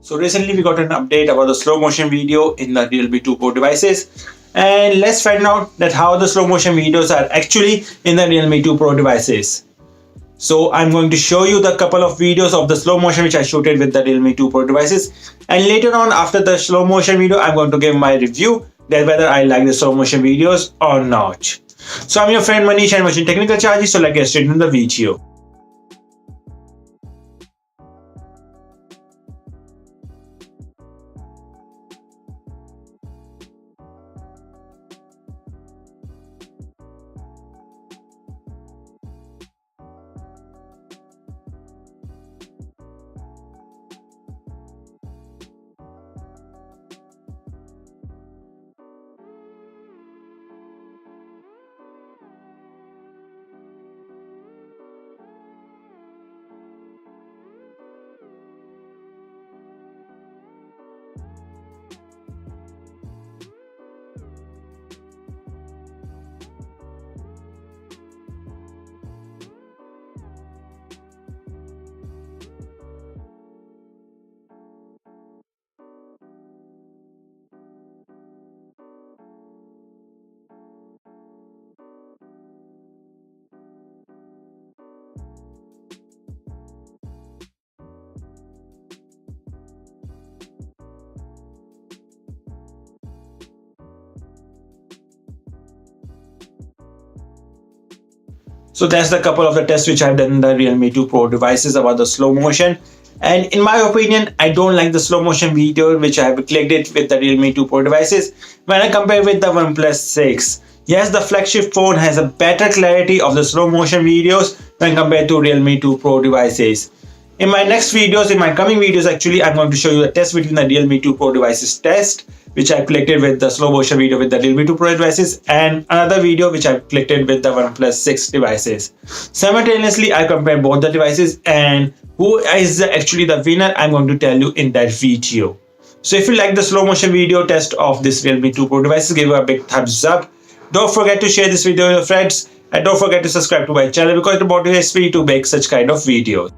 So recently we got an update about the slow motion video in the Realme 2 Pro devices, and let's find out that how the slow motion videos are actually in the Realme 2 Pro devices. So I'm going to show you the couple of videos of the slow motion which I shooted with the Realme 2 Pro devices, and later on after the slow motion video I'm going to give my review that whether I like the slow motion videos or not. So I'm your friend Manish and watching Technical Charges, so let's get straight into the video. So that's the couple of the tests which I've done in the Realme 2 Pro devices about the slow motion. And in my opinion, I don't like the slow motion video which I have clicked it with the Realme 2 Pro devices when I compare with the OnePlus 6. Yes, the flagship phone has a better clarity of the slow motion videos when compared to Realme 2 Pro devices. In my next videos, in my coming videos actually, I'm going to show you the test between the Realme 2 Pro devices test which I collected with the slow motion video with the Realme 2 Pro devices, and another video which I collected with the OnePlus 6 devices. Simultaneously, I compare both the devices, and who is actually the winner I'm going to tell you in that video. So if you like the slow motion video test of this Realme 2 Pro devices, give it a big thumbs up. Don't forget to share this video with your friends, and don't forget to subscribe to my channel because it's motivates me to make such kind of videos.